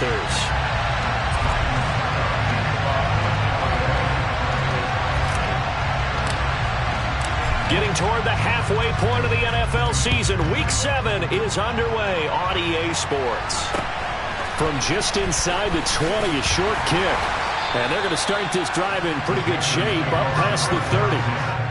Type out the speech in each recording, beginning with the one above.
Panthers. Getting toward the halfway point of the NFL season. Week 7 is underway on EA Sports. From just inside the 20, a short kick. And they're going to start this drive in pretty good shape up past the 30.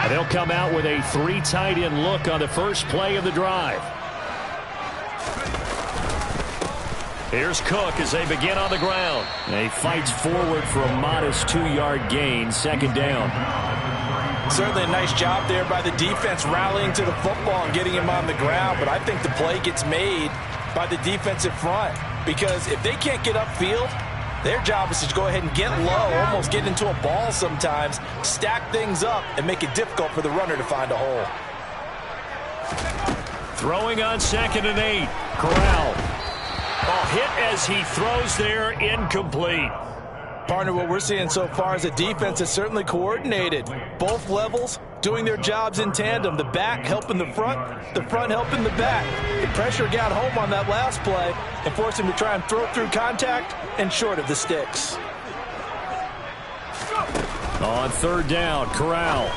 They'll come out with a 3 tight end look on the first play of the drive. Here's Cook as they begin on the ground. He fights forward for a modest 2-yard gain, second down. Certainly a nice job there by the defense rallying to the football and getting him on the ground, but I think the play gets made by the defensive front because if they can't get upfield, their job is to go ahead and get low, almost get into a ball sometimes, stack things up, and make it difficult for the runner to find a hole. Throwing on 2nd and 8. Corral. A hit as he throws there, incomplete. Partner, what we're seeing so far is the defense is certainly coordinated. Both levels doing their jobs in tandem. The back helping the front helping the back. The pressure got home on that last play and forced him to try and throw through contact and short of the sticks. On 3rd down, Corral.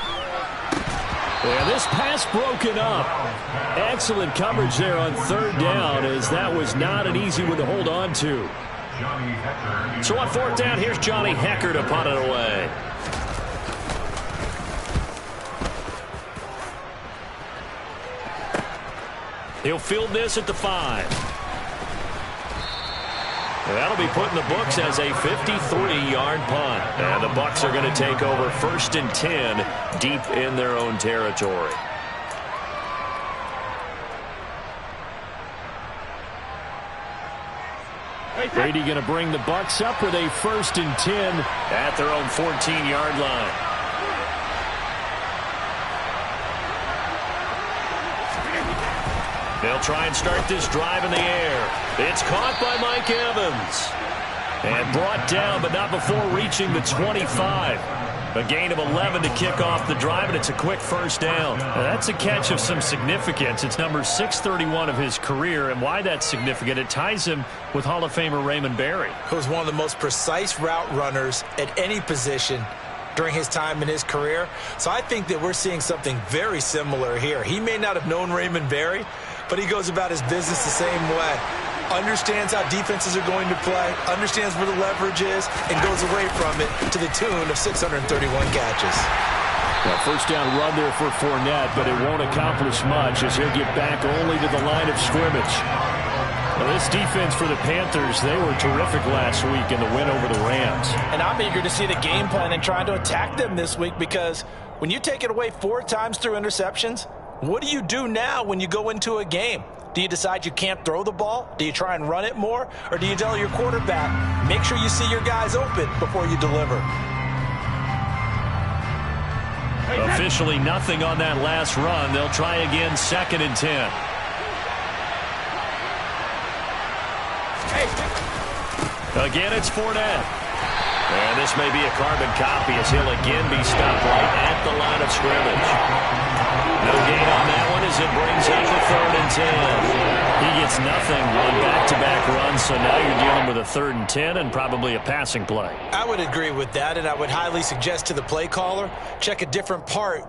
Yeah, this pass broken up. Excellent coverage there on 3rd down as that was not an easy one to hold on to. So on 4th down, here's Johnny Hekker to punt it away. He'll field this at the 5. That'll be put in the books as a 53-yard punt. And the Bucs are going to take over 1st and 10 deep in their own territory. Brady going to bring the Bucs up with a 1st and 10 at their own 14-yard line. They'll try and start this drive in the air. It's caught by Mike Evans. And brought down, but not before reaching the 25. A gain of 11 to kick off the drive, and it's a quick first down. Now, that's a catch of some significance. It's number 631 of his career, and why that's significant, it ties him with Hall of Famer Raymond Berry, who was one of the most precise route runners at any position during his time in his career. So I think that we're seeing something very similar here. He may not have known Raymond Berry, but he goes about his business the same way. Understands how defenses are going to play, understands where the leverage is, and goes away from it to the tune of 631 catches. Well, first down run there for Fournette, but it won't accomplish much as he'll get back only to the line of scrimmage. Well, this defense for the Panthers, they were terrific last week in the win over the Rams. And I'm eager to see the game plan and trying to attack them this week, because when you take it away 4 times through interceptions, what do you do now when you go into a game? Do you decide you can't throw the ball? Do you try and run it more? Or do you tell your quarterback, make sure you see your guys open before you deliver? Officially nothing on that last run. They'll try again, 2nd and 10. Again, it's Fournette. And this may be a carbon copy as he'll again be stopped right at the line of scrimmage. No gain on that one as it brings up the 3rd and 10. He gets nothing on back-to-back runs, so now you're dealing with a 3rd and 10 and probably a passing play. I would agree with that, and I would highly suggest to the play caller, check a different part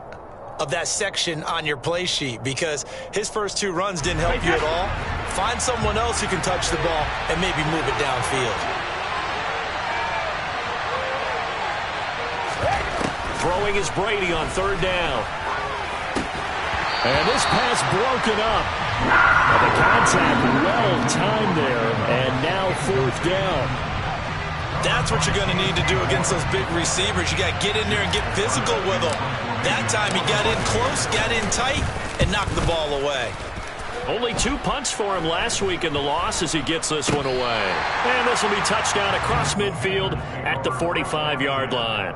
of that section on your play sheet, because his first 2 runs didn't help you at all. Find someone else who can touch the ball and maybe move it downfield. Throwing is Brady on 3rd down. And this pass broken up. Now the contact well timed there, and now 4th down. That's what you're going to need to do against those big receivers. You got to get in there and get physical with them. That time he got in close, got in tight, and knocked the ball away. Only 2 punts for him last week in the loss as he gets this one away. And this will be touchdown across midfield at the 45-yard line.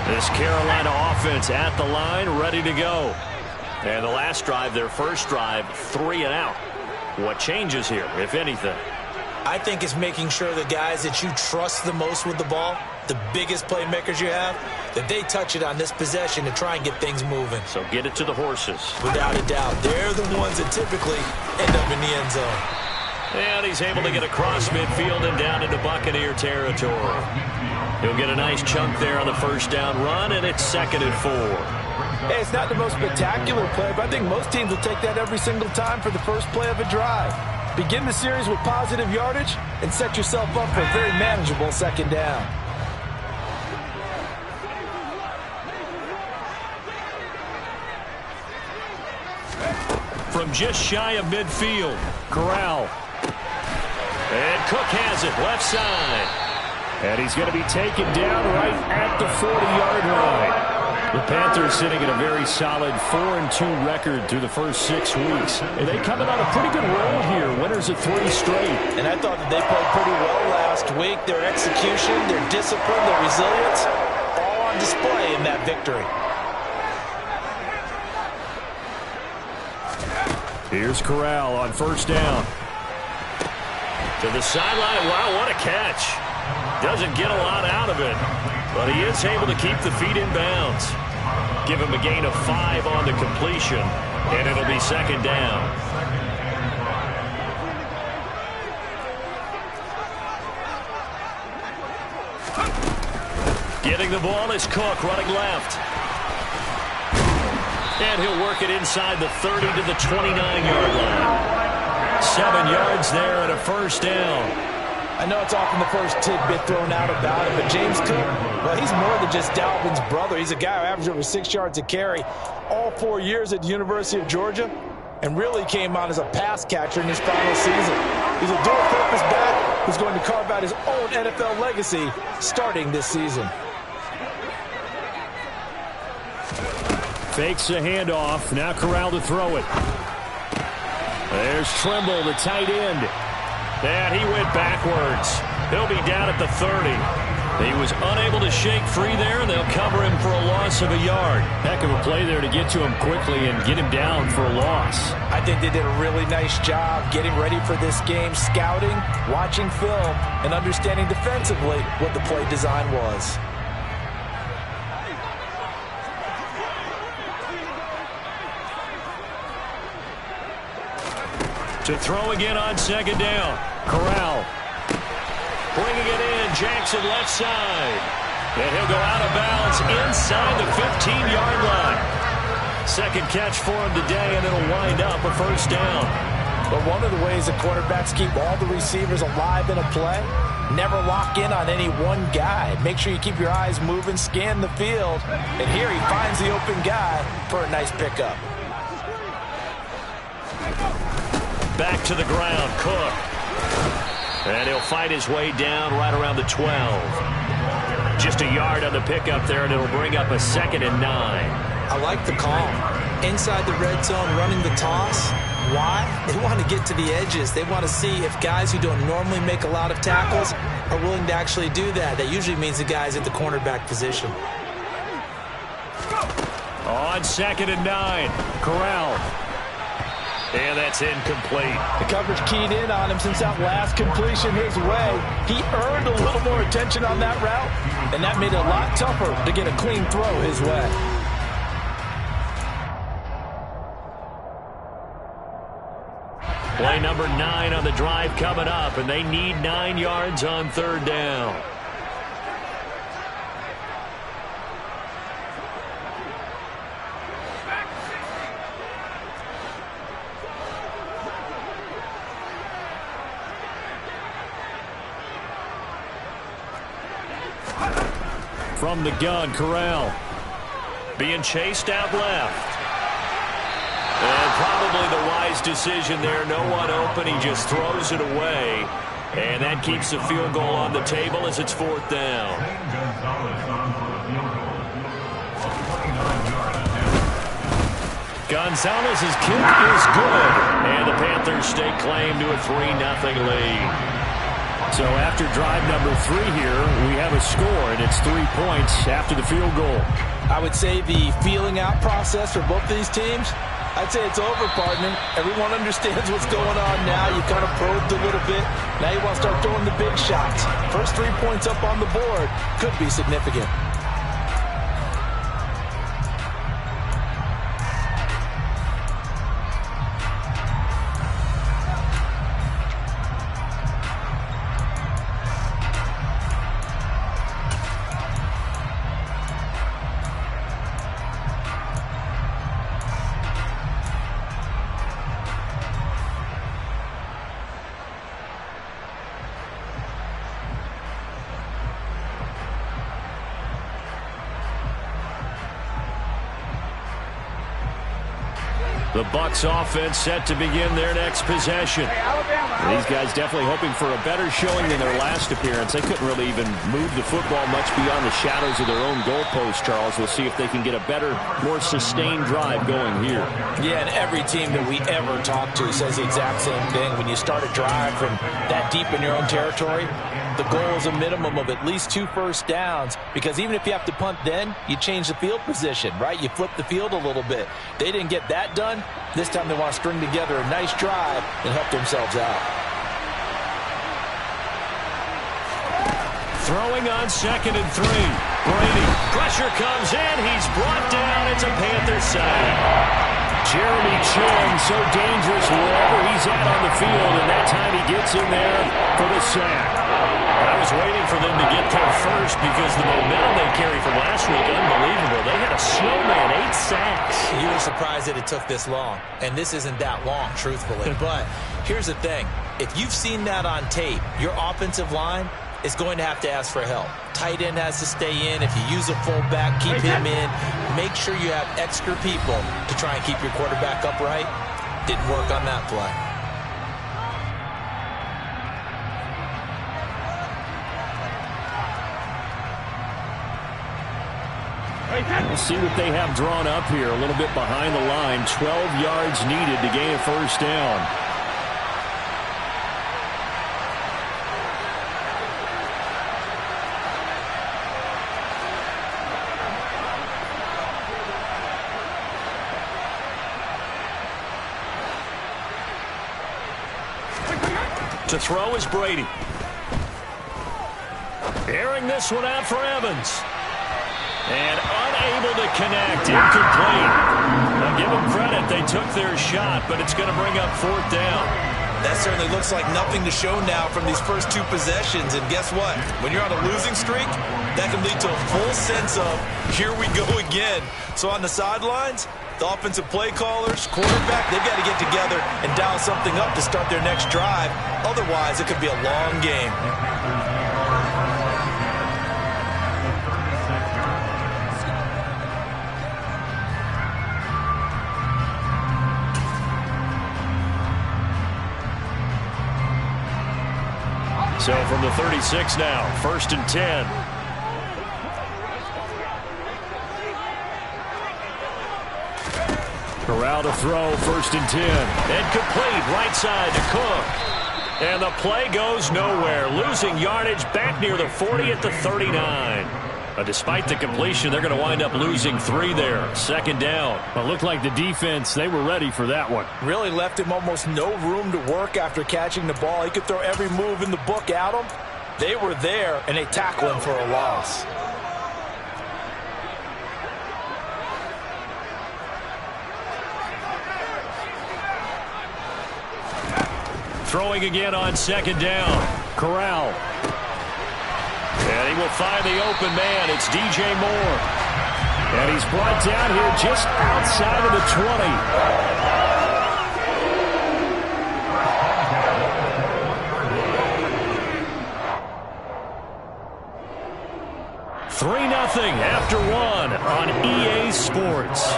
This Carolina offense at the line, ready to go. And the last drive, their first drive, 3 and out. What changes here, if anything? I think it's making sure the guys that you trust the most with the ball, the biggest playmakers you have, that they touch it on this possession to try and get things moving. So get it to the horses. Without a doubt. They're the ones that typically end up in the end zone. And he's able to get across midfield and down into Buccaneer territory. He'll get a nice chunk there on the first down run, and it's 2nd and 4. Hey, it's not the most spectacular play, but I think most teams will take that every single time for the first play of a drive. Begin the series with positive yardage and set yourself up for a very manageable 2nd down. From just shy of midfield, Corral. And Cook has it, left side. And he's going to be taken down right at the 40-yard line. The Panthers sitting at a very solid 4-2 record through the first 6 weeks. And they coming on a pretty good roll here, winners of 3 straight. And I thought that they played pretty well last week. Their execution, their discipline, their resilience, all on display in that victory. Here's Corral on first down. To the sideline. Wow, what a catch. Doesn't get a lot out of it, but he is able to keep the feet in bounds. Give him a gain of 5 on the completion, and it'll be 2nd down. Getting the ball is Cook running left. And he'll work it inside the 30 to the 29-yard line. 7 yards there and a first down. I know it's often the first tidbit thrown out about it, but James Cook, well, he's more than just Dalvin's brother. He's a guy who averaged over 6 yards a carry all 4 years at the University of Georgia and really came out as a pass catcher in his final season. He's a dual-purpose back who's going to carve out his own NFL legacy starting this season. Fakes the handoff. Now Corral to throw it. There's Trimble, the tight end. And he went backwards. He'll be down at the 30. He was unable to shake free there, and they'll cover him for a loss of a yard. Heck of a play there to get to him quickly and get him down for a loss. I think they did a really nice job getting ready for this game, scouting, watching film, and understanding defensively what the play design was. To throw again on second down. Corral. Bringing it in. Jackson left side. And he'll go out of bounds inside the 15-yard line. Second catch for him today, and it'll wind up a first down. But one of the ways that quarterbacks keep all the receivers alive in a play, never lock in on any one guy. Make sure you keep your eyes moving, scan the field. And here he finds the open guy for a nice pickup. Back to the ground, Cook. And he'll fight his way down right around the 12. Just a yard on the pickup there, and it'll bring up a 2nd and 9. I like the call. Inside the red zone, running the toss. Why? They want to get to the edges. They want to see if guys who don't normally make a lot of tackles are willing to actually do that. That usually means the guys at the cornerback position. On 2nd and 9, Corral. And that's incomplete. The coverage keyed in on him since that last completion his way. He earned a little more attention on that route, and that made it a lot tougher to get a clean throw his way. Play number 9 on the drive coming up, and they need 9 yards on 3rd down. From the gun, Corral. Being chased out left. And probably the wise decision there. No one open. He just throws it away. And that keeps the field goal on the table as it's 4th down. Gonzalez's kick is good. And the Panthers stake claim to a 3-0 lead. So after drive number 3 here, we have a score, and it's 3 points after the field goal. I would say the feeling out process for both these teams, I'd say it's over, partner. Everyone understands what's going on now. You kind of probed a little bit. Now you want to start throwing the big shots. First 3 points up on the board could be significant. The Bucs offense set to begin their next possession. These guys definitely hoping for a better showing than their last appearance. They couldn't really even move the football much beyond the shadows of their own goalpost, Charles. We'll see if they can get a better, more sustained drive going here. Yeah, and every team that we ever talk to says the exact same thing. When you start a drive from that deep in your own territory, the goal is a minimum of at least 2 first downs, because even if you have to punt then, you change the field position, right? You flip the field a little bit. They didn't get that done. This time they want to string together a nice drive and help themselves out. Throwing on 2nd and 3. Brady. Pressure comes in. He's brought down. It's a Panther sack. Jeremy Chinn, so dangerous wherever he's at on the field, and that time he gets in there for the sack. I was waiting for them to get there first because the momentum they carry from last week, unbelievable. They had a snowman, 8 sacks. You were surprised that it took this long, and this isn't that long, truthfully. But here's the thing. If you've seen that on tape, your offensive line is going to have to ask for help. Tight end has to stay in. If you use a fullback, keep him in. Make sure you have extra people to try and keep your quarterback upright. Didn't work on that play. We'll see what they have drawn up here. A little bit behind the line. 12 yards needed to gain a first down. To throw is Brady. Airing this one out for Evans. And unable to connect. Incomplete. Now give them credit. They took their shot, but it's going to bring up 4th down. That certainly looks like nothing to show now from these first 2 possessions. And guess what? When you're on a losing streak, that can lead to a full sense of, here we go again. So on the sidelines, the offensive play callers, quarterback, they've got to get together and dial something up to start their next drive. Otherwise, it could be a long game. So from the 36 now, 1st and 10. Corral to throw, 1st and 10. And complete, right side to Cook. And the play goes nowhere. Losing yardage back near the 40 at the 39. Despite the completion, they're going to wind up losing 3 there. 2nd down. Well, it looked like the defense, they were ready for that one. Really left him almost no room to work after catching the ball. He could throw every move in the book at him. They were there, and they tackle him for a loss. Throwing again on 2nd down. Corral. And he will find the open man. It's DJ Moore. And he's brought down here just outside of the 20. 3-0 after 1 on EA Sports.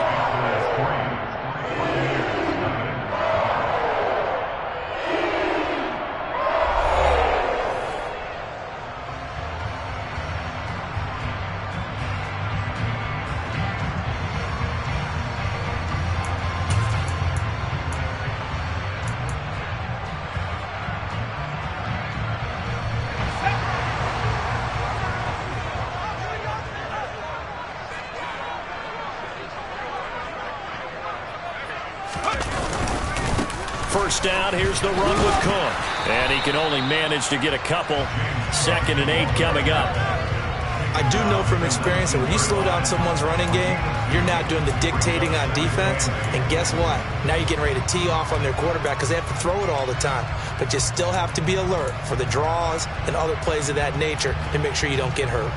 First down, here's the run with Cook. And he can only manage to get a couple. 2nd and 8 coming up. I do know from experience that when you slow down someone's running game, you're now doing the dictating on defense. And guess what? Now you're getting ready to tee off on their quarterback because they have to throw it all the time. But you still have to be alert for the draws and other plays of that nature to make sure you don't get hurt.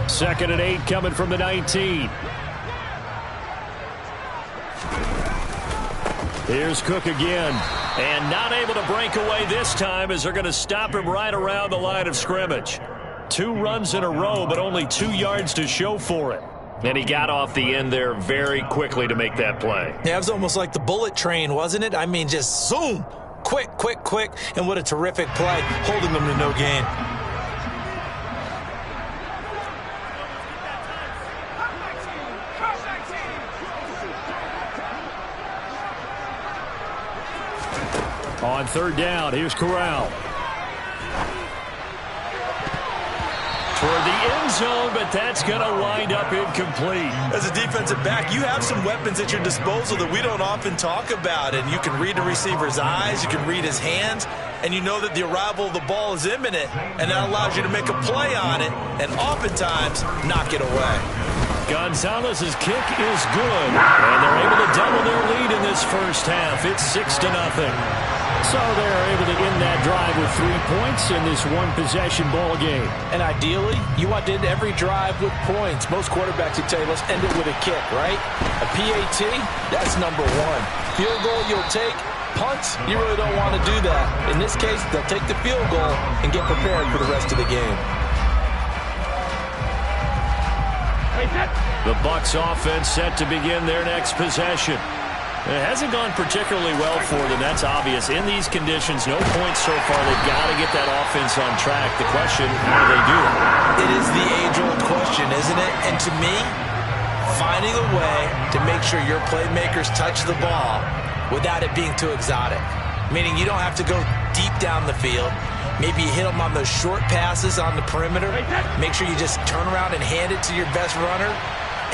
2nd and 8 coming from the 19. Here's Cook again. And not able to break away this time as they're going to stop him right around the line of scrimmage. 2 runs in a row, but only 2 yards to show for it. And he got off the end there very quickly to make that play. Yeah, it was almost like the bullet train, wasn't it? I mean, just zoom. Quick, quick, quick. And what a terrific play, holding them to no gain. On 3rd down, here's Corral. Toward the end zone, but that's going to wind up incomplete. As a defensive back, you have some weapons at your disposal that we don't often talk about. And you can read the receiver's eyes, you can read his hands, and you know that the arrival of the ball is imminent. And that allows you to make a play on it and oftentimes knock it away. Gonzalez's kick is good. And they're able to double their lead in this first half. It's 6-0. So they're able to end that drive with 3 points in this one-possession ball game. And ideally, you want to end every drive with points. Most quarterbacks would tell you, let's end it with a kick, right? A PAT, that's number 1. Field goal you'll take. Punts, you really don't want to do that. In this case, they'll take the field goal and get prepared for the rest of the game. The Bucs offense set to begin their next possession. It hasn't gone particularly well for them. That's obvious. In these conditions, no points so far. They've got to get that offense on track. The question, how do they do it? It is the age-old question, isn't it? And to me, finding a way to make sure your playmakers touch the ball without it being too exotic. Meaning you don't have to go deep down the field. Maybe you hit them on those short passes on the perimeter. Make sure you just turn around and hand it to your best runner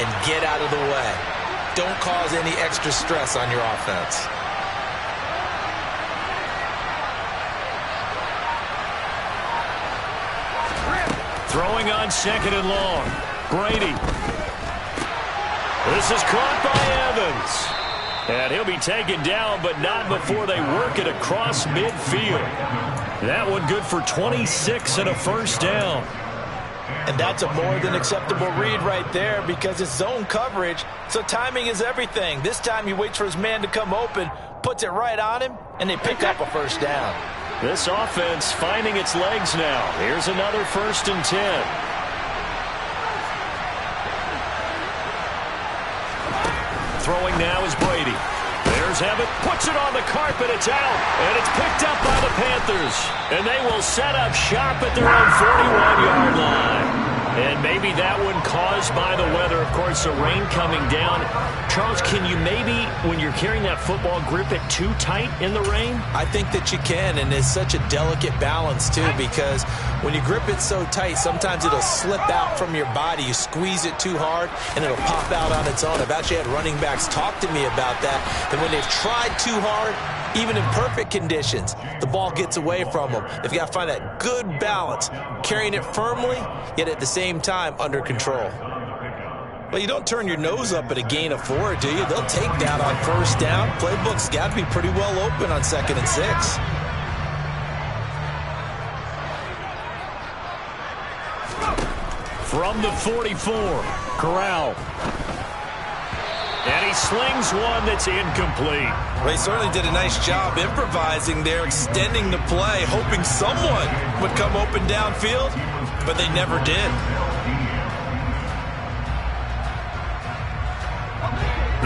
and get out of the way. Don't cause any extra stress on your offense. Throwing on 2nd and long. Brady. This is caught by Evans. And he'll be taken down, but not before they work it across midfield. That one good for 26 and a first down. And that's a more than acceptable read right there because it's zone coverage, so timing is everything. This time he waits for his man to come open, puts it right on him, and they pick up a first down. This offense finding its legs now. Here's another 1st and 10. Throwing now is Brady. There's Evans, puts it on the carpet, it's out, and it's picked up by the Panthers. And they will set up shop at their own 41-yard line. And maybe that one caused by the weather. Of course, the rain coming down. Charles, can you maybe, when you're carrying that football, grip it too tight in the rain? I think that you can, and it's such a delicate balance, too, because when you grip it so tight, sometimes it'll slip out from your body. You squeeze it too hard, and it'll pop out on its own. I've actually had running backs talk to me about that, and when they've tried too hard, even in perfect conditions, the ball gets away from them. They've got to find that good balance, carrying it firmly, yet at the same time under control. Well, you don't turn your nose up at a gain of 4, do you? They'll take that on first down. Playbook's got to be pretty well open on 2nd and 6. From the 44, Corral. And he slings one that's incomplete. Well, he certainly did a nice job improvising there, extending the play, hoping someone would come open downfield, but they never did.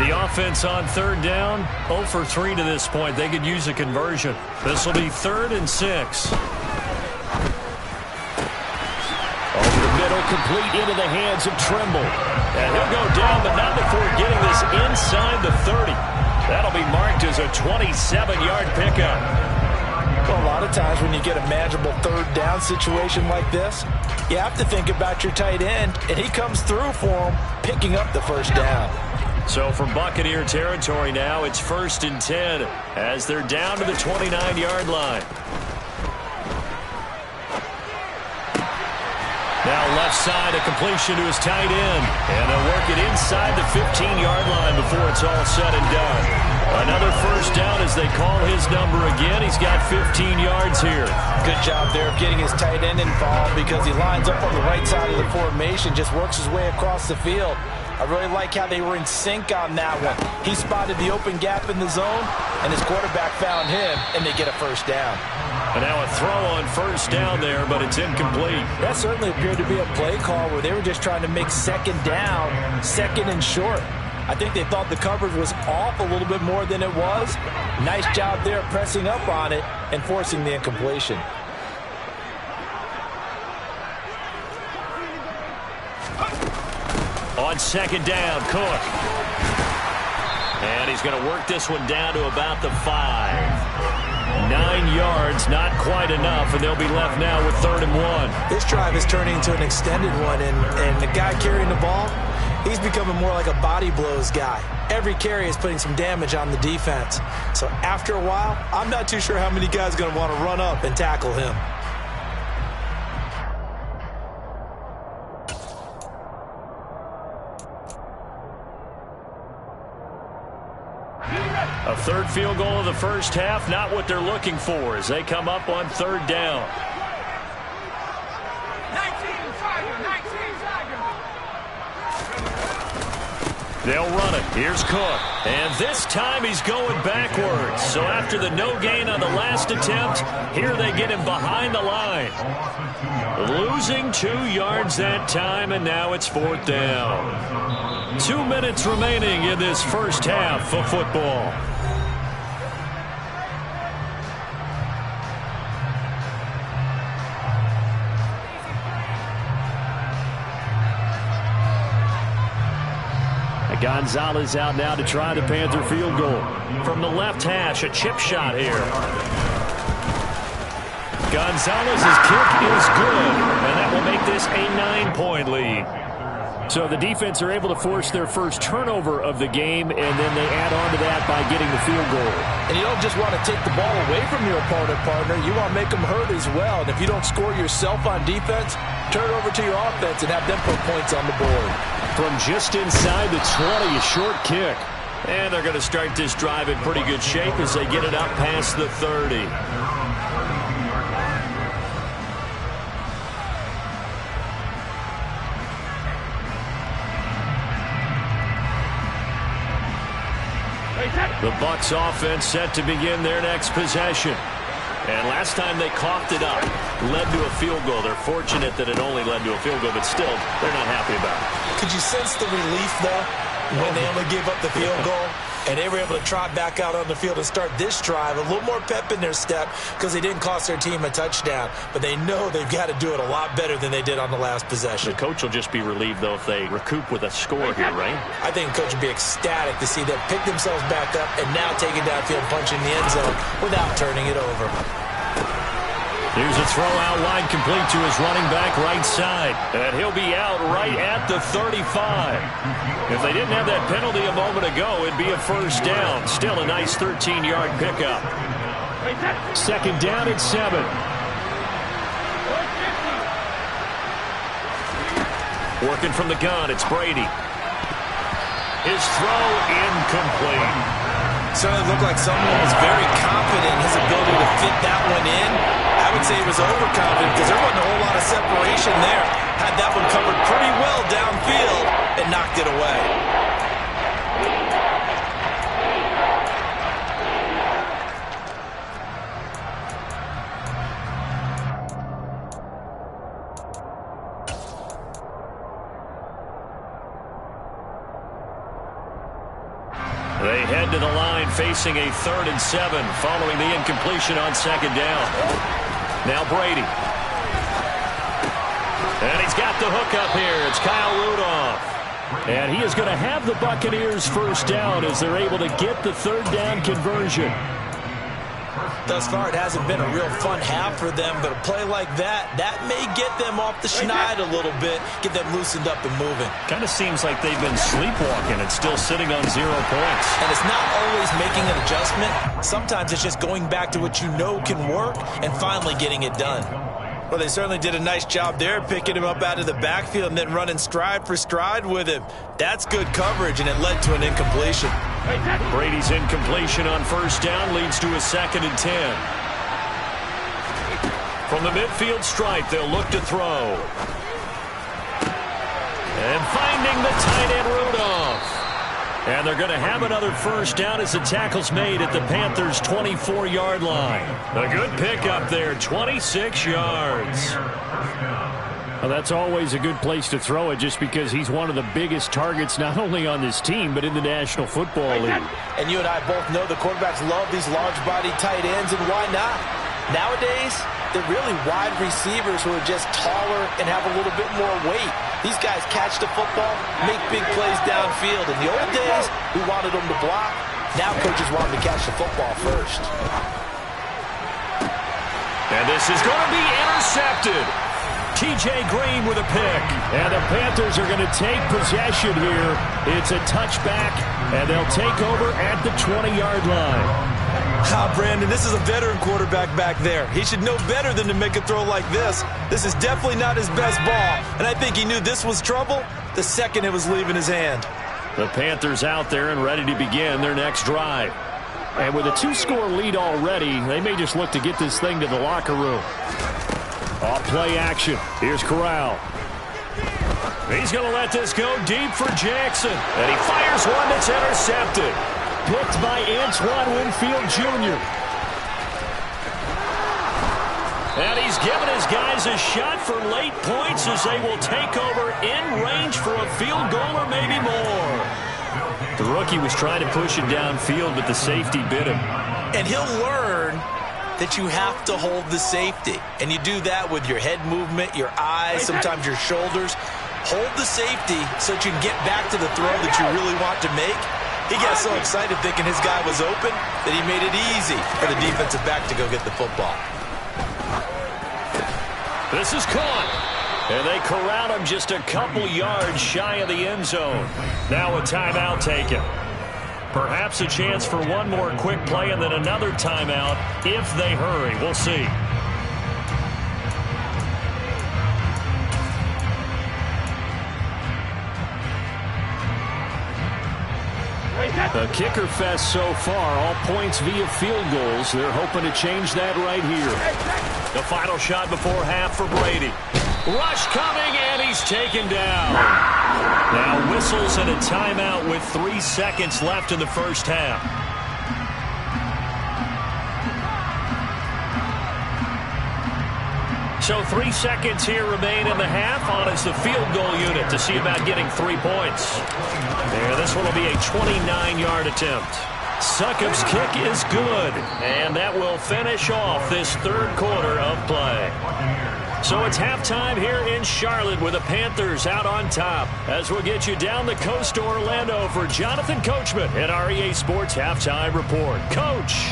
The offense on 3rd down, 0 for 3 to this point. They could use a conversion. This will be 3rd and 6. Over the middle, complete into the hands of Trimble. And he'll go down, but not before getting this inside the 30. That'll be marked as a 27-yard pickup. Well, a lot of times when you get a manageable 3rd down situation like this, you have to think about your tight end, and he comes through for him, picking up the first down. So from Buccaneer territory now, it's 1st and 10 as they're down to the 29-yard line. Now left side, a completion to his tight end. And they'll work it inside the 15-yard line before it's all said and done. Another first down as they call his number again. He's got 15 yards here. Good job there of getting his tight end involved because he lines up on the right side of the formation, just works his way across the field. I really like how they were in sync on that one. He spotted the open gap in the zone, and his quarterback found him, and they get a first down. And now a throw on first down there, but it's incomplete. That certainly appeared to be a play call where they were just trying to make 2nd down, 2nd and short. I think they thought the coverage was off a little bit more than it was. Nice job there pressing up on it and forcing the incompletion. On 2nd down, Cook. And he's going to work this one down to about the 5. 9 yards, not quite enough, and they'll be left now with 3rd and 1. This drive is turning into an extended one, and the guy carrying the ball, he's becoming more like a body blows guy. Every carry is putting some damage on the defense. So after a while, I'm not too sure how many guys are going to want to run up and tackle him. A 3rd field goal of the first half, not what they're looking for as they come up on 3rd down. 19 They'll run it. Here's Cook. And this time he's going backwards. So after the no gain on the last attempt, here they get him behind the line. Losing 2 yards that time, and now it's 4th down. 2 minutes remaining in this first half of football. Gonzalez out now to try the Panther field goal. From the left hash, a chip shot here. Gonzalez's kick is good, and that will make this a 9-point lead. So the defense are able to force their first turnover of the game, and then they add on to that by getting the field goal. And you don't just want to take the ball away from your opponent, partner. You want to make them hurt as well. And if you don't score yourself on defense, turn it over to your offense and have them put points on the board. From just inside the 20, a short kick. And they're going to start this drive in pretty good shape as they get it up past the 30. The Bucs offense set to begin their next possession. And last time they coughed it up, led to a field goal. They're fortunate that it only led to a field goal, but still, they're not happy about it. Could you sense the relief, though, when they only gave up the field goal? And they were able to trot back out on the field and start this drive. A little more pep in their step because they didn't cost their team a touchdown. But they know they've got to do it a lot better than they did on the last possession. The coach will just be relieved, though, if they recoup with a score here, right? I think the coach would be ecstatic to see them pick themselves back up and now take it downfield, punching the end zone without turning it over. Here's a throw out wide, complete to his running back right side. And he'll be out right at the 35. If they didn't have that penalty a moment ago, it'd be a first down. Still a nice 13-yard pickup. Second down at 7. Working from the gun, it's Brady. His throw incomplete. Certainly looked like someone was very confident in his ability to fit that one in. I would say he was overconfident because there wasn't a whole lot of separation there. Had that one covered pretty well downfield and knocked it away. They head to the line facing a 3rd and 7 following the incompletion on second down. Now Brady. And he's got the hookup here. It's Kyle Rudolph. And he is going to have the Buccaneers first down as they're able to get the 3rd down conversion. Thus far, it hasn't been a real fun half for them, but a play like that may get them off the schneid a little bit, get them loosened up and moving. Kind of seems like they've been sleepwalking and still sitting on 0 points. And it's not always making an adjustment. Sometimes it's just going back to what you know can work and finally getting it done. Well, they certainly did a nice job there, picking him up out of the backfield and then running stride for stride with him. That's good coverage, and it led to an incompletion. Brady's incompletion on first down leads to a 2nd and 10. From the midfield stripe, they'll look to throw. And finding the tight end, Rudolph. And they're going to have another first down as the tackle's made at the Panthers' 24-yard line. A good pickup there, 26 yards. Well, that's always a good place to throw it just because he's one of the biggest targets not only on this team but in the National Football League. And you and I both know the quarterbacks love these large-body tight ends, and why not? Nowadays, they're really wide receivers who are just taller and have a little bit more weight. These guys catch the football, make big plays downfield. In the old days, we wanted them to block. Now coaches want them to catch the football first. And this is going to be intercepted. T.J. Green with a pick. And the Panthers are going to take possession here. It's a touchback, and they'll take over at the 20-yard line. Brandon, this is a veteran quarterback back there. He should know better than to make a throw like this. This is definitely not his best ball, and I think he knew this was trouble the second it was leaving his hand. The Panthers out there and ready to begin their next drive. And with a 2-score lead already, they may just look to get this thing to the locker room. Off play action. Here's Corral. He's going to let this go deep for Jackson. And he fires one that's intercepted. Picked by Antoine Winfield Jr. And he's given his guys a shot for late points as they will take over in range for a field goal or maybe more. The rookie was trying to push it downfield, but the safety bit him. And he'll learn that you have to hold the safety. And you do that with your head movement, your eyes, sometimes your shoulders. Hold the safety so that you can get back to the throw that you really want to make. He got so excited thinking his guy was open that he made it easy for the defensive back to go get the football. This is caught. And they corral him just a couple yards shy of the end zone. Now a timeout taken. Perhaps a chance for one more quick play and then another timeout if they hurry. We'll see. A kicker fest so far, all points via field goals. They're hoping to change that right here. The final shot before half for Brady. Rush coming, and he's taken down. Now whistles and a timeout with 3 seconds left in the first half. So 3 seconds here remain in the half. On is the field goal unit to see about getting 3 points. There, this one will be a 29-yard attempt. Succop's kick is good, and that will finish off this third quarter of play. So it's halftime here in Charlotte with the Panthers out on top. As we'll get you down the coast to Orlando for Jonathan Coachman at our EA Sports Halftime Report. Coach.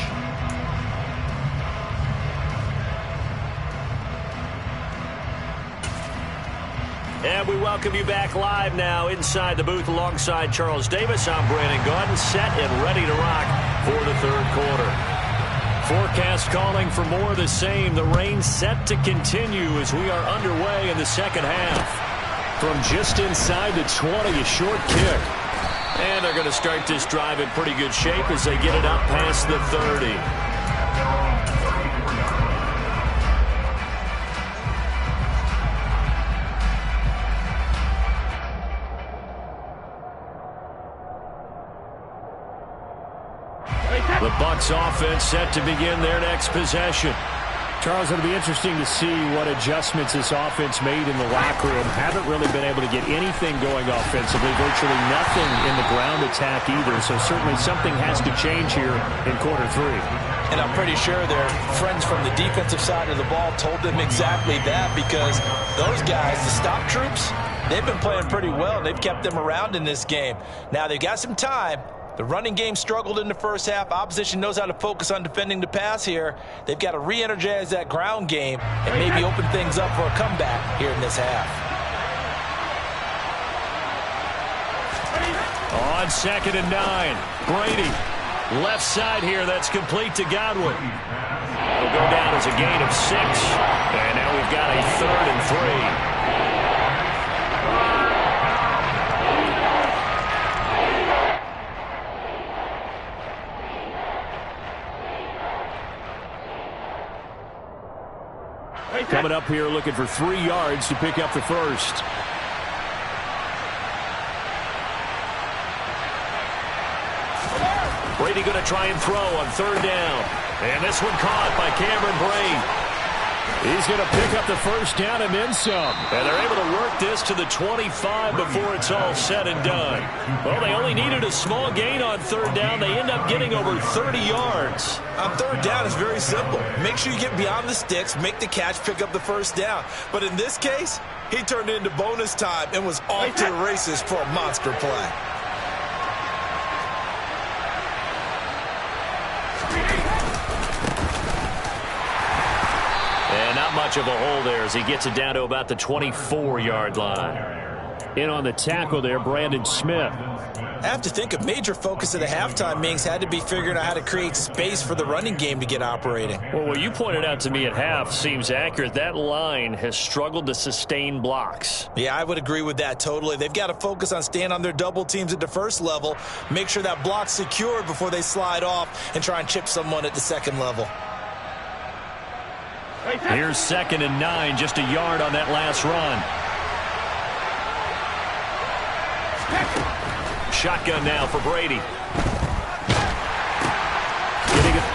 And we welcome you back live now inside the booth alongside Charles Davis. I'm Brandon Gaudin, set and ready to rock for the third quarter. Forecast calling for more of the same. The rain set to continue as we are underway in the second half. From just inside the 20, a short kick. And they're going to start this drive in pretty good shape as they get it up past the 30. The Bucs offense set to begin their next possession. Charles, it'll be interesting to see what adjustments this offense made in the locker room. Haven't really been able to get anything going offensively, virtually nothing in the ground attack either. So certainly something has to change here in quarter three. And I'm pretty sure their friends from the defensive side of the ball told them exactly that, because those guys, the stop troops, they've been playing pretty well. They've kept them around in this game. Now they've got some time. The running game struggled in the first half. Opposition knows how to focus on defending the pass here. They've got to re-energize that ground game and maybe open things up for a comeback here in this half. On 2nd and 9, Brady. Left side here, that's complete to Godwin. It'll go down as a gain of 6. And now we've got a 3rd and 3. Coming up here looking for 3 yards to pick up the first. Brady going to try and throw on 3rd down. And this one caught by Cameron Brate. He's going to pick up the first down and then some. And they're able to work this to the 25 before it's all said and done. Well, they only needed a small gain on 3rd down. They end up getting over 30 yards. On 3rd down, it's very simple. Make sure you get beyond the sticks, make the catch, pick up the first down. But in this case, he turned it into bonus time and was off to the races for a monster play. And not much of a hole there as he gets it down to about the 24-yard line. In on the tackle there, Brandon Smith. I have to think a major focus of the halftime meetings had to be figuring out how to create space for the running game to get operating. Well, what you pointed out to me at half seems accurate. That line has struggled to sustain blocks. Yeah, I would agree with that totally. They've got to focus on staying on their double teams at the first level, make sure that block's secured before they slide off and try and chip someone at the second level. Here's 2nd and 9, just a yard on that last run. Shotgun now for Brady.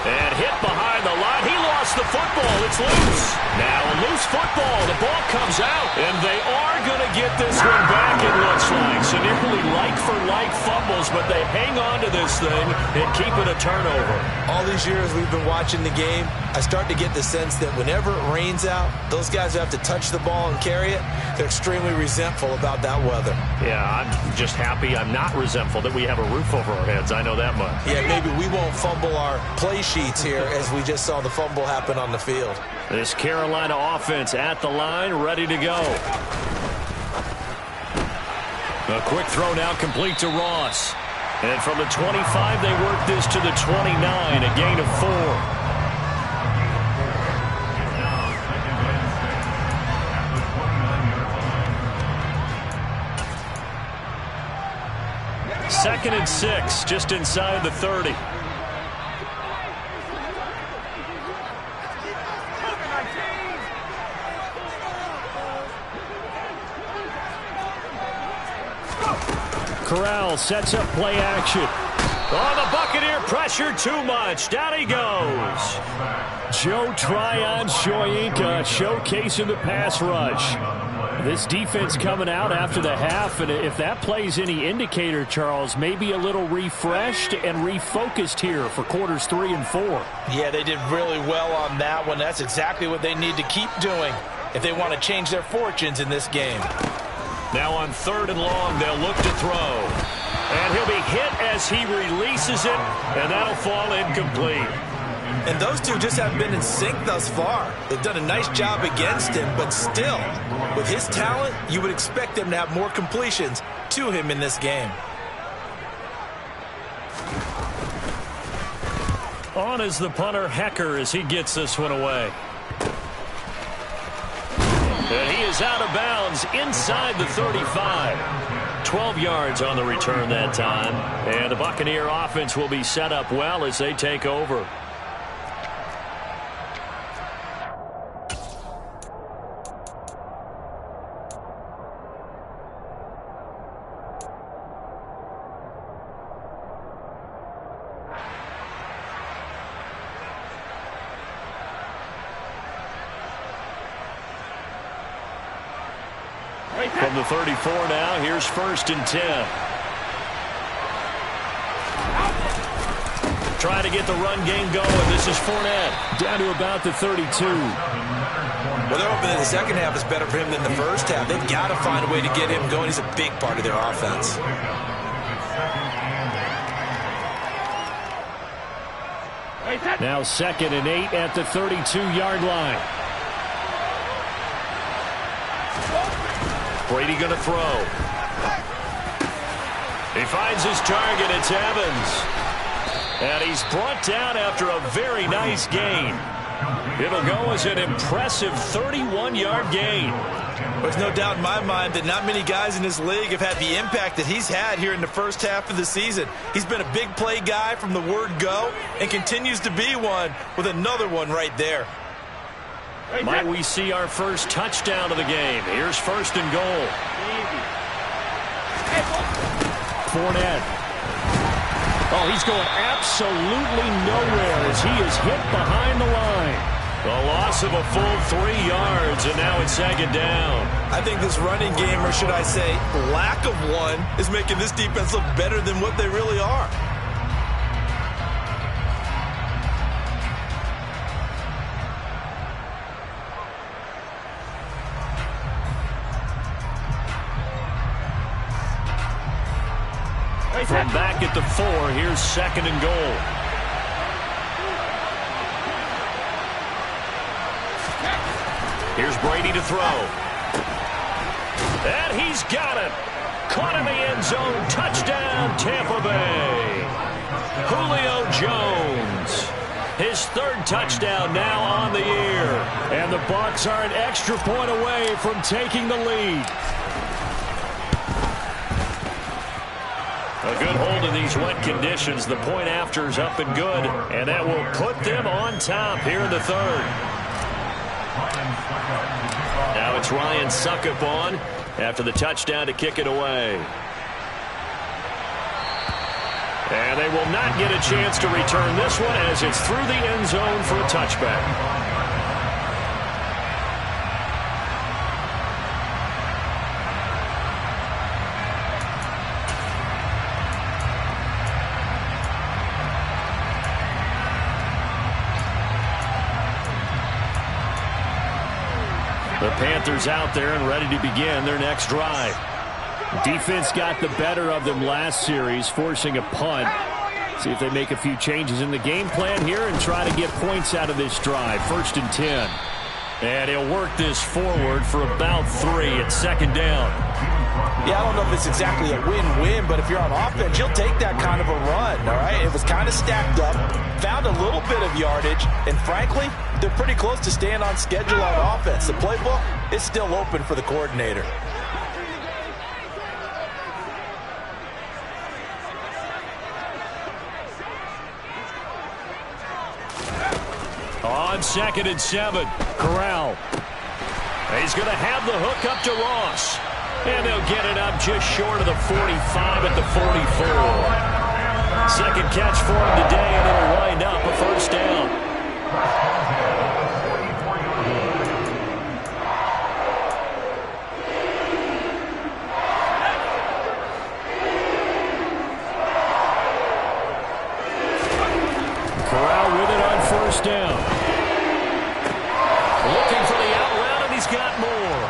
And hit behind the line. He lost the football. It's loose. Now a loose football. The ball comes out. And they are going to get this one back, it looks like. So nearly like-for-like fumbles, but they hang on to this thing and keep it a turnover. All these years we've been watching the game, I start to get the sense that whenever it rains out, those guys who have to touch the ball and carry it, they're extremely resentful about that weather. Yeah, I'm just happy I'm not resentful that we have a roof over our heads. I know that much. Yeah, maybe we won't fumble our play sheets here as we just saw the fumble happen on the field. This Carolina offense at the line, ready to go. A quick throw now complete to Ross. And from the 25, they work this to the 29, a gain of 4. Second and 6, just inside the 30. Corral sets up play action. Oh, the Buccaneer pressure too much. Down he goes. Joe Tryon-Shoyinka showcasing the pass rush. This defense coming out after the half, and if that plays any indicator, Charles, maybe a little refreshed and refocused here for quarters 3 and 4. Yeah, they did really well on that one. That's exactly what they need to keep doing if they want to change their fortunes in this game. Now on 3rd and long, they'll look to throw. And he'll be hit as he releases it, and that'll fall incomplete. And those two just haven't been in sync thus far. They've done a nice job against him, but still, with his talent, you would expect them to have more completions to him in this game. On is the punter, Hecker, as he gets this one away. And he is out of bounds inside the 35. 12 yards on the return that time. And the Buccaneer offense will be set up well as they take over. From the 34 now, here's 1st and 10. Trying to get the run game going. This is Fournette. Down to about the 32. Well, they're hoping that the second half is better for him than the first half. They've got to find a way to get him going. He's a big part of their offense. Now 2nd and 8 at the 32-yard line. Brady going to throw. He finds his target. It's Evans. And he's brought down after a very nice gain. It'll go as an impressive 31-yard gain. There's no doubt in my mind that not many guys in this league have had the impact that he's had here in the first half of the season. He's been a big play guy from the word go and continues to be one with another one right there. Might we see our first touchdown of the game? Here's 1st and goal. Fournette. Oh, he's going absolutely nowhere as he is hit behind the line. A loss of a full 3 yards, and now it's 2nd down. I think this running game, or should I say lack of one, is making this defense look better than what they really are. From back at the 4, here's 2nd and goal. Here's Brady to throw. And he's got it. Caught in the end zone. Touchdown, Tampa Bay. Julio Jones. His 3rd touchdown now on the year. And the Bucs are an extra point away from taking the lead. A good hold in these wet conditions. The point after is up and good, and that will put them on top here in the 3rd. Now it's Ryan Succop on after the touchdown to kick it away. And they will not get a chance to return this one as it's through the end zone for a touchback. The Panthers out there and ready to begin their next drive. Defense got the better of them last series, forcing a punt. See if they make a few changes in the game plan here and try to get points out of this drive. 1st and 10. And he'll work this forward for about 3 at 2nd down. Yeah, I don't know if it's exactly a win-win, but if you're on offense, you'll take that kind of a run, all right? It was kind of stacked up, found a little bit of yardage, and frankly, they're pretty close to staying on schedule on offense. The playbook is still open for the coordinator. On 2nd and 7, Corral. He's going to have the hook up to Ross. And they'll get it up just short of the 45 at the 44. Second catch for him today, and it'll wind up a 1st down. Corral with it on 1st down. Looking for the out route, and he's got more.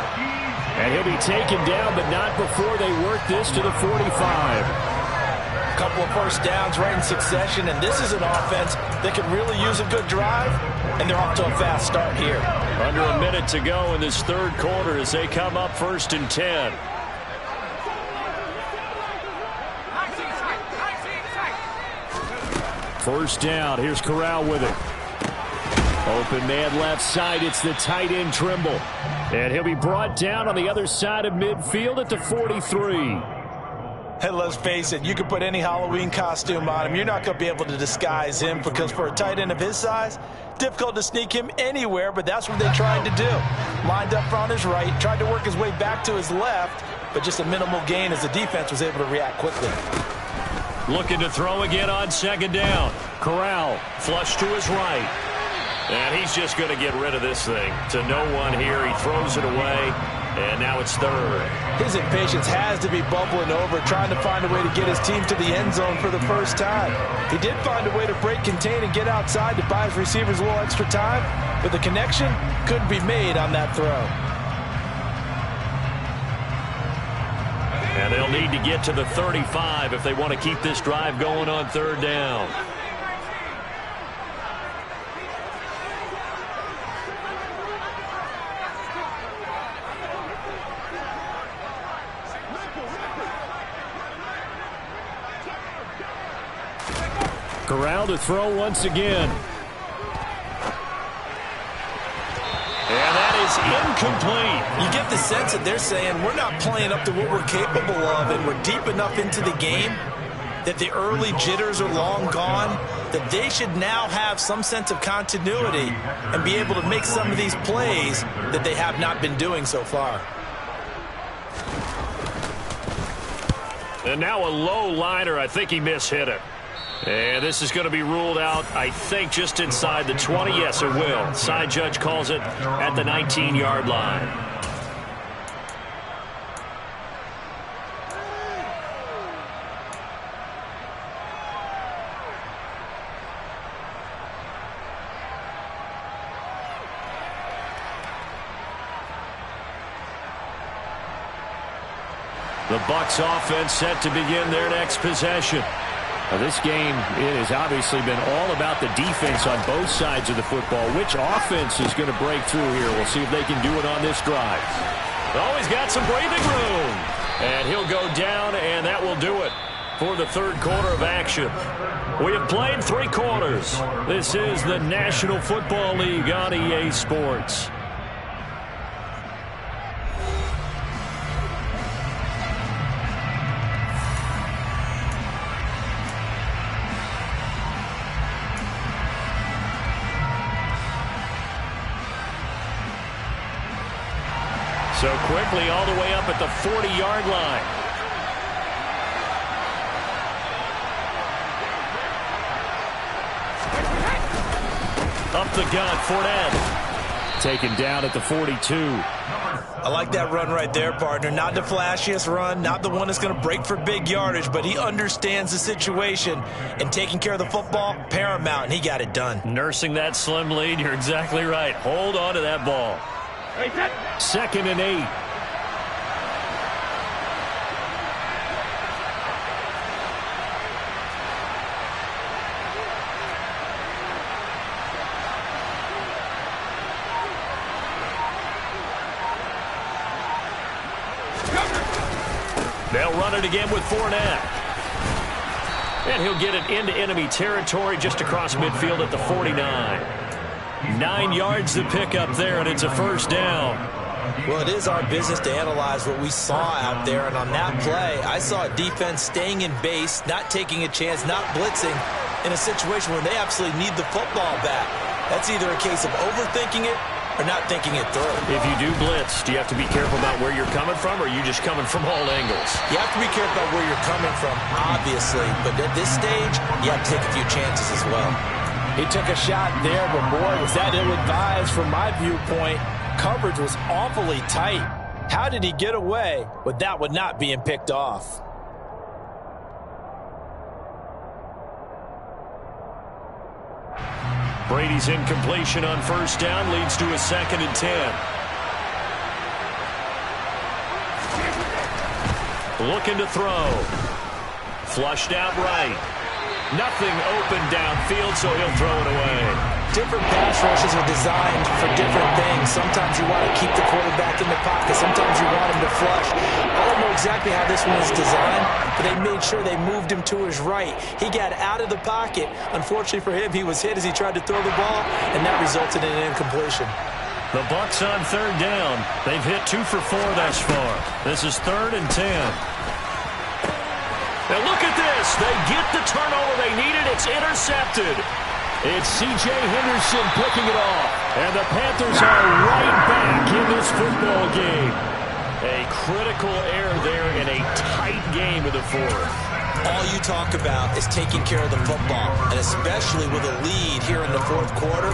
And he'll be taken down, but not before they work this to the 45. A couple of 1st downs right in succession, and this is an offense that could really use a good drive, and they're off to a fast start here. Under a minute to go in this 3rd quarter as they come up 1st and 10. First down. Here's Corral with it. Open man left side. It's the tight end Trimble. And he'll be brought down on the other side of midfield at the 43. Hey, let's face it, you can put any Halloween costume on him. You're not going to be able to disguise him because for a tight end of his size, difficult to sneak him anywhere, but that's what they tried to do. Lined up on his right, tried to work his way back to his left, but just a minimal gain as the defense was able to react quickly. Looking to throw again on 2nd down. Corral flush to his right. And he's just going to get rid of this thing to no one here. He throws it away, and now it's 3rd. His impatience has to be bubbling over, trying to find a way to get his team to the end zone for the first time. He did find a way to break, contain, and get outside to buy his receivers a little extra time, but the connection couldn't be made on that throw. And they'll need to get to the 35 if they want to keep this drive going on 3rd down. Corral to throw once again. And that is incomplete. You get the sense that they're saying we're not playing up to what we're capable of, and we're deep enough into the game that the early jitters are long gone, that they should now have some sense of continuity and be able to make some of these plays that they have not been doing so far. And now a low liner. I think he mishit it. And this is going to be ruled out, I think, just inside the 20. Yes, it will. Side judge calls it at the 19-yard line. The Bucs offense set to begin their next possession. Now, this game, it has obviously been all about the defense on both sides of the football. Which offense is going to break through here? We'll see if they can do it on this drive. Oh, he's got some breathing room. And he'll go down, and that will do it for the 3rd quarter of action. We have played 3 quarters. This is the National Football League on EA Sports. So quickly all the way up at the 40-yard line. Up the gut, Fournette. Taken down at the 42. I like that run right there, partner. Not the flashiest run, not the one that's going to break for big yardage, but he understands the situation, and taking care of the football, paramount, and he got it done. Nursing that slim lead, you're exactly right. Hold on to that ball. 2nd and 8. They'll run it again with Fournette. And he'll get it into enemy territory just across midfield at the 49. 9 yards to pick up there, and it's a first down. Well, it is our business to analyze what we saw out there, and on that play, I saw a defense staying in base, not taking a chance, not blitzing in a situation where they absolutely need the football back. That's either a case of overthinking it or not thinking it through. If you do blitz, do you have to be careful about where you're coming from, or are you just coming from all angles? You have to be careful about where you're coming from, obviously, but at this stage, you have to take a few chances as well. He took a shot there, but boy, was that ill-advised from my viewpoint. Coverage was awfully tight. How did he get away with that one not being picked off? Brady's incompletion on first down leads to a 2nd and 10. Looking to throw. Flushed out right. Nothing open downfield, so he'll throw it away. Different pass rushes are designed for different things. Sometimes you want to keep the quarterback in the pocket. Sometimes you want him to flush. I don't know exactly how this one is designed, but they made sure they moved him to his right. He got out of the pocket. Unfortunately for him, he was hit as he tried to throw the ball, and that resulted in an incompletion. The Bucs on 3rd down. They've hit 2 for 4 thus far. This is 3rd and 10. Now look at this. They get the turnover they needed. It's intercepted. It's C.J. Henderson picking it off. And the Panthers are right back in this football game. A critical error there in a tight game of the 4th. All you talk about is taking care of the football, and especially with a lead here in the 4th quarter,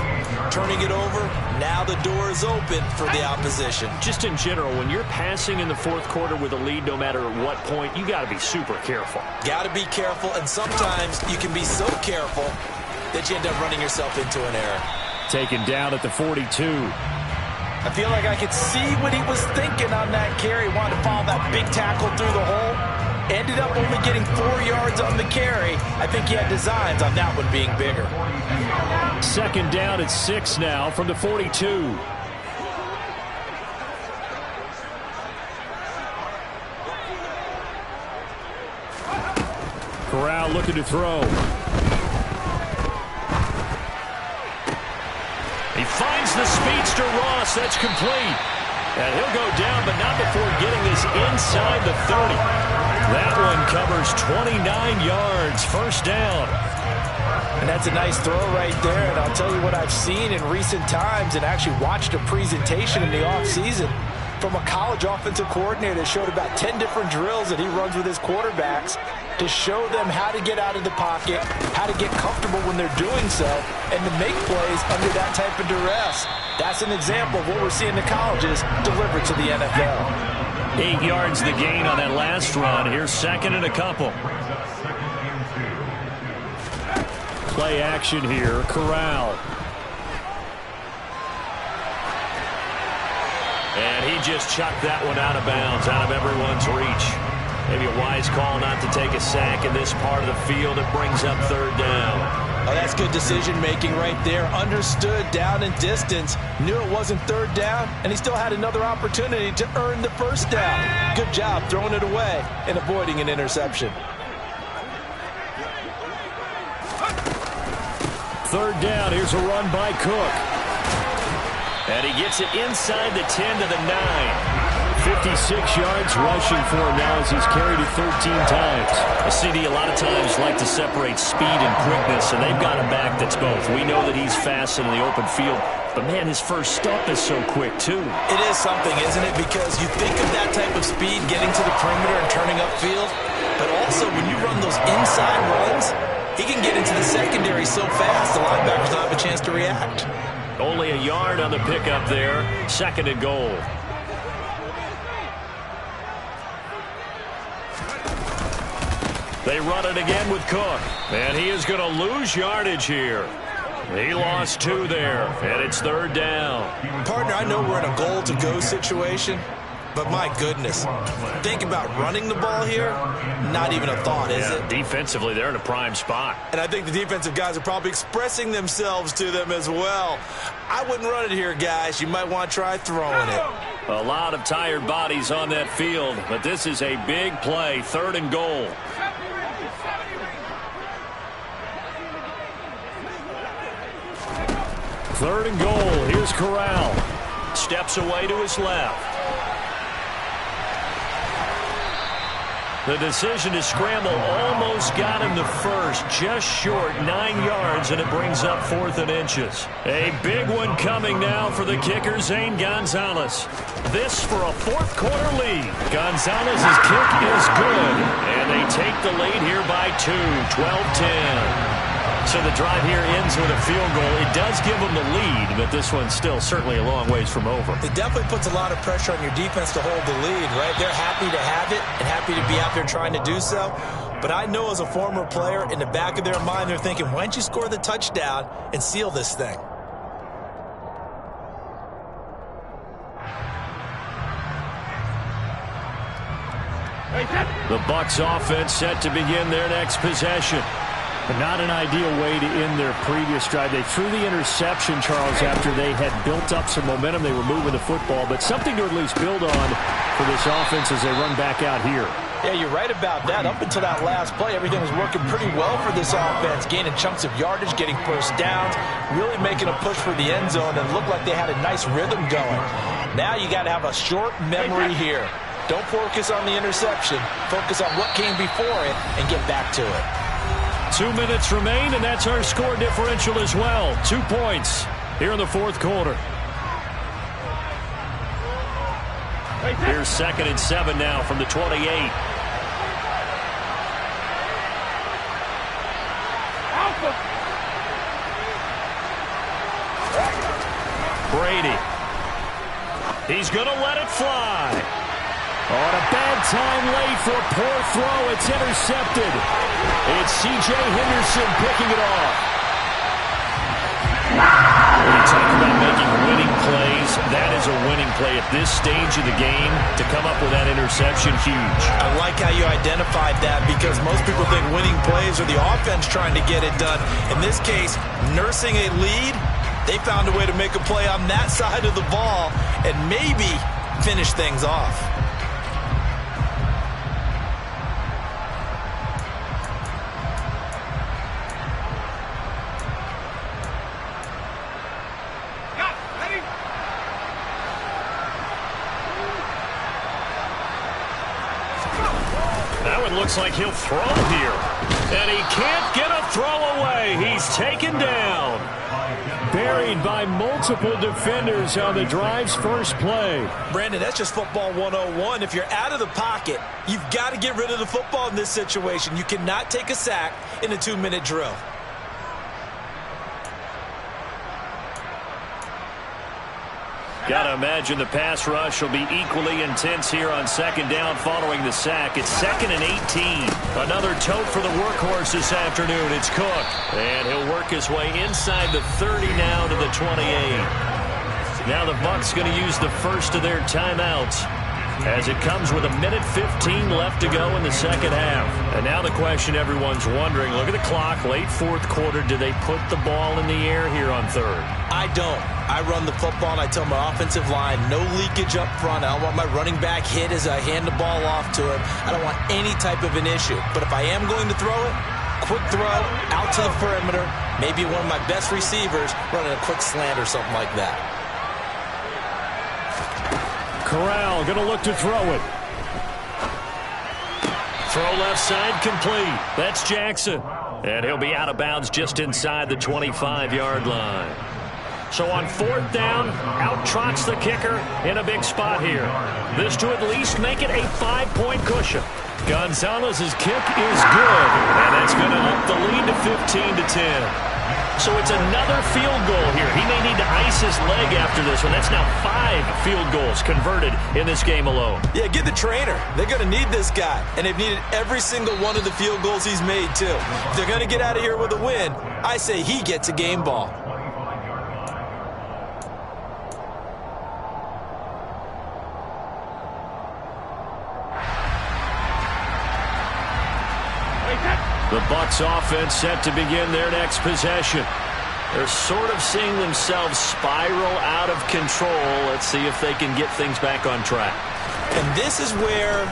turning it over, now the door is open for the opposition. Just in general, when you're passing in the 4th quarter with a lead, no matter at what point, you got to be super careful. Got to be careful, and sometimes you can be so careful that you end up running yourself into an error. Taken down at the 42. I feel like I could see what he was thinking on that carry. Wanted to follow that big tackle through the hole. Ended up only getting 4 yards on the carry. I think he had designs on that one being bigger. 2nd down at 6 now from the 42. Corral looking to throw. He finds the speedster Ross. That's complete. And he'll go down, but not before getting this inside the 30. That one covers 29 yards. First down. And that's a nice throw right there. And I'll tell you what I've seen in recent times and actually watched a presentation in the offseason from a college offensive coordinator that showed about 10 different drills that he runs with his quarterbacks to show them how to get out of the pocket, how to get comfortable when they're doing so, and to make plays under that type of duress. That's an example of what we're seeing the colleges deliver to the NFL. 8 yards the gain on that last run. Here's 2nd and a couple. Play action here. Corral. And he just chucked that one out of bounds, out of everyone's reach. Maybe a wise call not to take a sack in this part of the field. It brings up 3rd down. Oh, that's good decision-making right there. Understood down and distance. Knew it wasn't 3rd down, and he still had another opportunity to earn the 1st down. Good job throwing it away and avoiding an interception. 3rd down. Here's a run by Cook. And he gets it inside the 10 to the 9. 56 yards rushing for him now as he's carried it 13 times. A CD a lot of times like to separate speed and quickness, and they've got a back that's both. We know that he's fast in the open field, but man, his first step is so quick too. It is something, isn't it? Because you think of that type of speed getting to the perimeter and turning upfield, but also when you run those inside runs, he can get into the secondary so fast the linebackers don't have a chance to react. Only a yard on the pickup there. 2nd and goal. They run it again with Cook. And he is going to lose yardage here. He lost 2 there. And it's 3rd down. Partner, I know we're in a goal-to-go situation, but my goodness, think about running the ball here. Not even a thought, is it? Defensively, they're in a prime spot. And I think the defensive guys are probably expressing themselves to them as well. I wouldn't run it here, guys. You might want to try throwing it. A lot of tired bodies on that field, but this is a big play, 3rd and goal. Third and goal. Here's Corral. Steps away to his left. The decision to scramble almost got him the first, just short 9 yards, and it brings up 4th and inches. A big one coming now for the kicker, Zane Gonzalez. This for a 4th quarter lead. Gonzalez's kick is good, and they take the lead here by 2, 12-10. So the drive here ends with a field goal. It does give them the lead, but this one's still certainly a long ways from over. It definitely puts a lot of pressure on your defense to hold the lead, right? They're happy to have it and happy to be out there trying to do so. But I know as a former player, in the back of their mind, they're thinking, why don't you score the touchdown and seal this thing? The Bucs offense set to begin their next possession. But not an ideal way to end their previous drive. They threw the interception, Charles, after they had built up some momentum. They were moving the football, but something to at least build on for this offense as they run back out here. Yeah, you're right about that. Up until that last play, everything was working pretty well for this offense, gaining chunks of yardage, getting first downs, really making a push for the end zone, and looked like they had a nice rhythm going. Now you got to have a short memory here. Don't focus on the interception. Focus on what came before it and get back to it. 2 minutes remain, and that's our score differential as well. 2 points here in the 4th quarter. Here's 2nd and 7 now from the 28. Brady. He's going to let it fly. On a bad time late for a poor throw. It's intercepted. It's C.J. Henderson picking it off. When you talk about making winning plays, that is a winning play at this stage of the game. To come up with that interception, huge. I like how you identified that because most people think winning plays are the offense trying to get it done. In this case, nursing a lead, they found a way to make a play on that side of the ball and maybe finish things off. Looks like he'll throw here. And he can't get a throw away. He's taken down. Buried by multiple defenders on the drive's first play. Brandon, that's just football 101. If you're out of the pocket, you've got to get rid of the football in this situation. You cannot take a sack in a 2-minute drill. Got to imagine the pass rush will be equally intense here on 2nd down following the sack. It's 2nd and 18. Another tote for the workhorse this afternoon. It's Cook. And he'll work his way inside the 30 now to the 28. Now the Bucs going to use the first of their timeouts as it comes with 1:15 left to go in the 2nd half. And now the question everyone's wondering, look at the clock, late 4th quarter, do they put the ball in the air here on 3rd? I don't. I run the football and I tell my offensive line, no leakage up front. I don't want my running back hit as I hand the ball off to him. I don't want any type of an issue. But if I am going to throw it, quick throw, out to the perimeter, maybe one of my best receivers running a quick slant or something like that. Corral going to look to throw it. Throw left side complete. That's Jackson. And he'll be out of bounds just inside the 25-yard line. So on 4th down, out trots the kicker in a big spot here. This to at least make it a 5-point cushion. Gonzalez's kick is good, and that's going to up the lead to 15-10. So it's another field goal here. He may need to ice his leg after this one. That's now 5 field goals converted in this game alone. Yeah, get the trainer. They're going to need this guy. And they've needed every single one of the field goals he's made, too. If they're going to get out of here with a win, I say he gets a game ball. The Bucs offense set to begin their next possession. They're sort of seeing themselves spiral out of control. Let's see if they can get things back on track. And this is where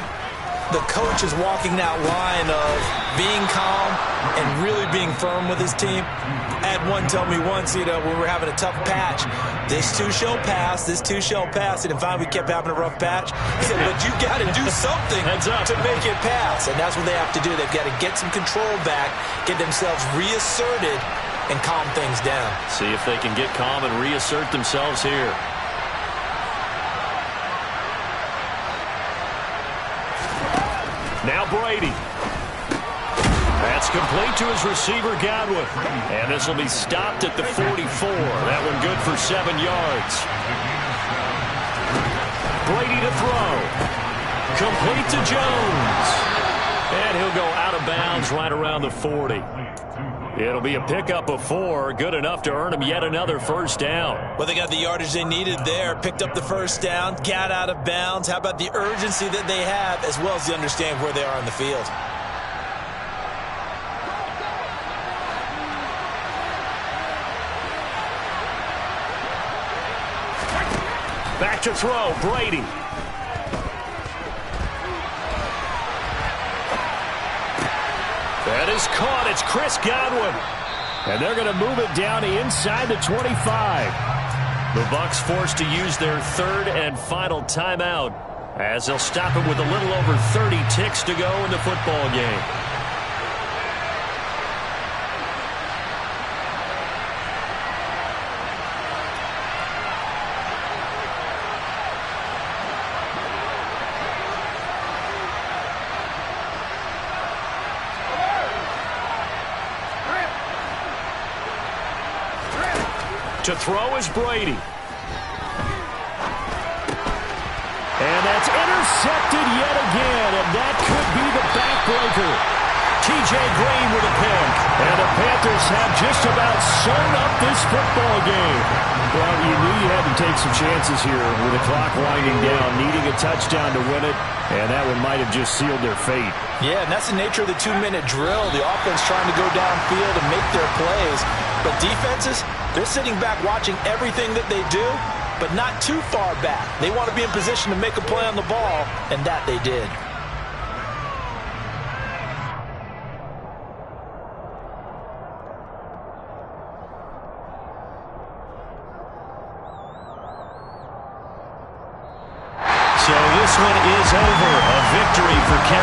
the coach is walking that line of being calm and really being firm with his team. I had one tell me once, when we were having a tough patch, this too shall pass, this too shall pass. And finally we kept having a rough patch. He said, but you got to do something to make it pass. And that's what they have to do. They've got to get some control back, get themselves reasserted, and calm things down. See if they can get calm and reassert themselves here. Now Brady. That's complete to his receiver, Godwin. And this will be stopped at the 44. That one good for 7 yards. Brady to throw. Complete to Jones. And he'll go out of bounds right around the 40. It'll be a pickup of 4, good enough to earn him yet another first down. Well, they got the yardage they needed there, picked up the first down, got out of bounds. How about the urgency that they have, as well as the understand where they are on the field? Back to throw, Brady. That is caught. It's Chris Godwin. And they're going to move it down inside the 25. The Bucs forced to use their third and final timeout as they'll stop it with a little over 30 ticks to go in the football game. To throw is Brady. And that's intercepted yet again, and that could be the backbreaker. T.J. Green with a pick. And the Panthers have just about sewn up this football game. Well, you knew you had to take some chances here with the clock winding down, needing a touchdown to win it, and that one might have just sealed their fate. Yeah, and that's the nature of the 2-minute drill. The offense trying to go downfield and make their plays. But defenses, they're sitting back watching everything that they do, but not too far back. They want to be in position to make a play on the ball, and that they did. So this one is over. A victory for Carolina.